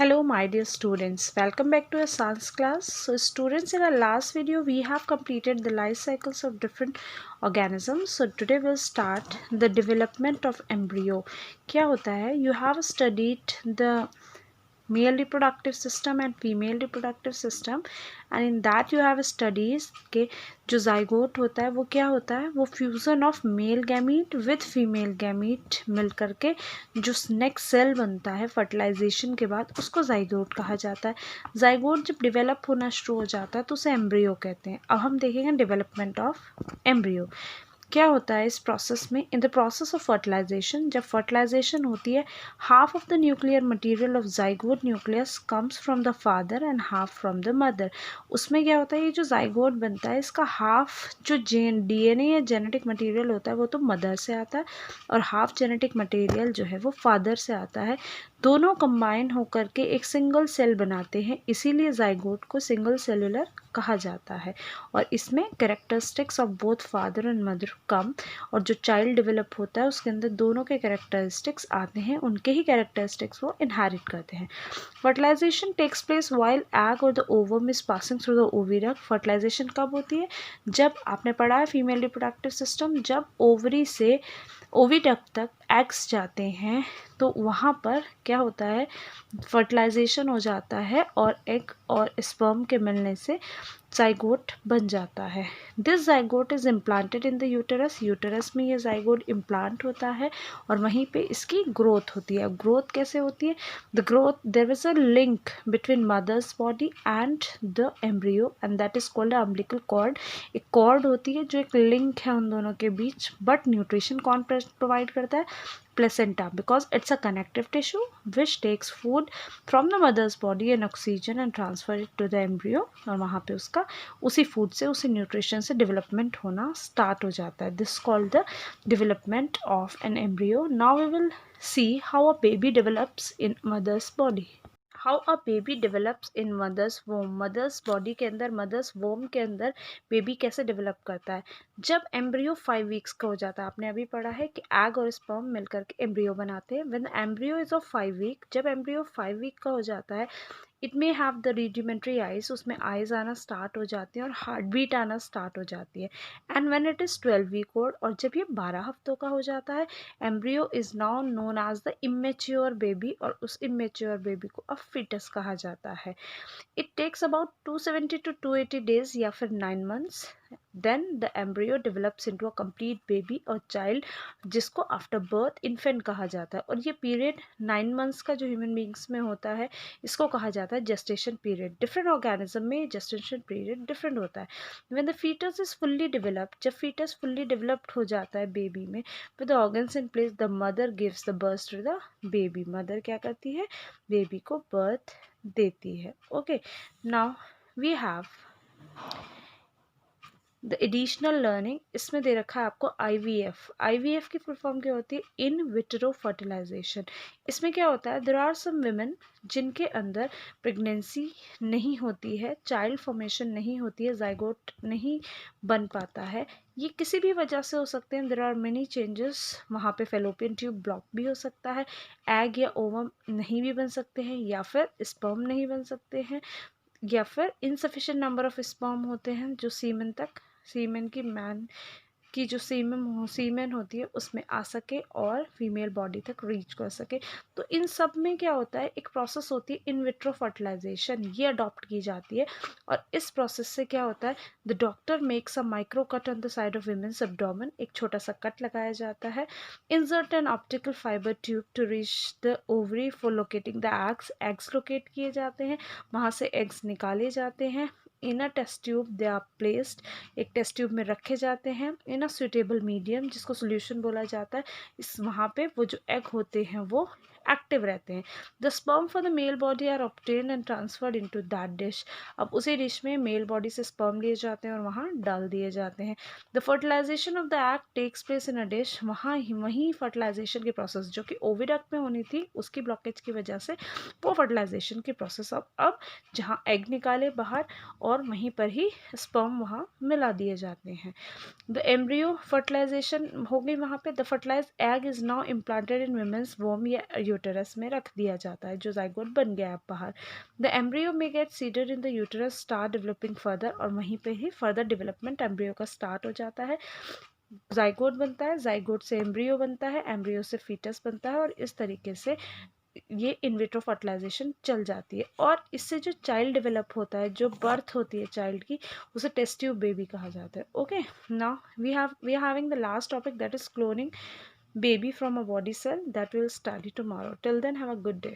Hello my dear students, welcome back to a science class. So students, in our last video we have completed the life cycles of different organisms. So today we'll start the development of embryo. क्या होता है? You have studied the male reproductive system and female reproductive system, and in that you have studies के जो zygote होता है वो क्या होता है, वो fusion of male gamete with female gamete मिल करके जो नेक्स्ट सेल बनता है फर्टिलाइजेशन के बाद उसको zygote कहा जाता है. zygote जब डेवलप होना शुरू हो जाता है तो उसे एम्ब्रियो कहते हैं. अब हम देखेंगे डेवलपमेंट ऑफ एम्ब्रियो. क्या होता है इस प्रोसेस में? In the process of fertilization, जब फर्टिलाइजेशन होती है, half of the nuclear material of zygote nucleus comes from the father and half from the mother. उसमें क्या होता है, ये जो जाइगोट बनता है इसका हाफ जो डीएनए या जेनेटिक मटेरियल होता है वो तो मदर से आता है और हाफ जेनेटिक मटेरियल जो है वो फादर से आता है. दोनों कंबाइन होकर के एक सिंगल सेल बनाते हैं, इसीलिए जाइगोट को सिंगल सेलुलर कहा जाता है. और इसमें characteristics of both father and mother come, और जो चाइल्ड डेवलप होता है उसके अंदर दोनों के कैरेक्टरिस्टिक्स आते हैं, उनके ही कैरेक्टरिस्टिक्स वो इनहेरिट करते हैं. Fertilisation takes place while egg और the ovum is passing through the oviduct. Fertilisation कब होती है? जब आपने पढ़ा है फीमेल रिप्रोडक्टिव सिस्टम, जब ओवरी से ओविडक्ट तक एग्स जाते हैं तो वहाँ पर क्या होता है, फर्टिलाइजेशन हो जाता है और एग और स्पर्म के मिलने से जाइगोट बन जाता है. This zygote is implanted in the uterus. Uterus में ये जाइगोट इम्प्लांट होता है और वहीं पे इसकी ग्रोथ होती है. ग्रोथ कैसे होती है? The growth, there is a link between mother's body and the embryo and that is called umbilical cord. एक कॉर्ड होती है जो एक लिंक है उन दोनों के बीच, बट न्यूट्रिशन कौन प्रोवाइड करता है? Placenta, because it's a connective tissue which takes food from the mother's body and oxygen and transfer it to the embryo, और वहाँ पे उसका उसी फूड से उसी न्यूट्रिशन से डेवलपमेंट होना स्टार्ट हो जाता है. This called the development of an embryo. Now we will see how a baby develops in mother's body. How a baby develops in mother's womb. Mother's body के अंदर, mother's वोम के अंदर baby कैसे develop करता है? जब एम्ब्रियो 5 वीक्स का हो जाता है, आपने अभी पढ़ा है कि एग और स्पर्म मिलकर के एम्ब्रियो बनाते हैं. When embryo is of 5 week, जब एम्ब्रियो 5 वीक का हो जाता है, it may have the rudimentary eyes, उसमें आइज आना स्टार्ट हो जाती हैं और हार्ट बीट आना स्टार्ट हो जाती है. And when it is 12 week old, और जब ये 12 हफ्तों का हो जाता है, embryo is now known as the immature baby, और उस इमेच्योर बेबी को अब फिटस कहा जाता है. It takes about 270 to 280 days या फिर 9 months. Then the embryo develops into a complete baby और चाइल्ड, जिसको आफ्टर बर्थ इन्फेंट कहा जाता है. और ये पीरियड 9 months का जो ह्यूमन बींग्स में होता है इसको कहा जाता है जेस्टेशन पीरियड. डिफरेंट ऑर्गेनिज्म में जेस्टेशन पीरियड डिफरेंट होता है. When the fetus is fully developed, जब फीटस फुल्ली डेवलप्ड हो जाता है बेबी में, with the organs in place, the mother gives the birth to the baby. Mother क्या करती है? बेबी को बर्थ देती है. Okay, now we have the additional learning. इसमें दे रखा है आपको IVF. IVF की फुल फॉर्म क्या होती है? In vitro fertilization. इसमें क्या होता है, देयर आर सम विमेन जिनके अंदर प्रेगनेंसी नहीं होती है, चाइल्ड फॉर्मेशन नहीं होती है, जाइगोट नहीं बन पाता है. ये किसी भी वजह से हो सकते हैं. There are many changes. वहाँ पे फेलोपियन ट्यूब ब्लॉक भी हो सकता है, एग या ओवम नहीं भी बन सकते हैं, या फिर स्पर्म नहीं बन सकते हैं, या फिर इनसफिशिएंट नंबर ऑफ स्पर्म होते हैं जो सीमेन की मैन की जो सीमेन होती है उसमें आ सके और फीमेल बॉडी तक रीच कर सके. तो इन सब में क्या होता है, एक प्रोसेस होती है इन विट्रो फर्टिलाइजेशन, ये अडॉप्ट की जाती है. और इस प्रोसेस से क्या होता है, the doctor makes a micro cut on the side of women's abdomen. एक छोटा सा कट लगाया जाता है. Insert an optical fibre tube to reach the ovary for locating the eggs. Eggs locate किए जाते हैं, वहाँ से एग्स निकाले जाते हैं. In a test tube they are placed, एक टेस्ट ट्यूब में रखे जाते हैं. इन अ सुटेबल मीडियम, जिसको सोल्यूशन बोला जाता है, इस वहाँ पे वो जो एग होते हैं वो एक्टिव रहते हैं. The sperm for the male body are obtained and transferred into that dish. अब उसी डिश में मेल बॉडी से स्पर्म लिए जाते हैं और वहाँ डाल दिए जाते हैं. The fertilization of the egg takes place in a dish. वहीं फर्टिलाइजेशन की प्रोसेस जो कि ओविडक्ट में होनी थी, उसकी ब्लॉकेज की वजह से वो फर्टिलाइजेशन की प्रोसेस अब जहाँ एग निकाले बाहर और वहीं पर ही स्पर्म वहाँ मिला दिए जाते हैं. द एम्ब्रियो फर्टिलाइजेशन हो गई वहाँ पे. The fertilise egg is now implanted in women's womb या यूटरस में रख दिया जाता है, जो जाइगोट बन गया अब बाहर। द एम्ब्रियो में get seeded in the uterus, start developing further, और वहीं पे ही फर्दर डेवलपमेंट एम्ब्रियो का स्टार्ट हो जाता है। जाइगोट बनता है, जाइगोट से एम्ब्रियो बनता है, एम्ब्रियो से फीटस बनता है, और इस तरीके से ये इन विट्रो फर्टिलाइजेशन चल जाती है। और इससे जो चाइल्ड डेवलप होता है, जो बर्थ होती है चाइल्ड की, उसे टेस्ट ट्यूब बेबी कहा जाता है। Okay, now we are having the last topic, that is cloning baby from a body cell, that will study tomorrow. Till then, have a good day.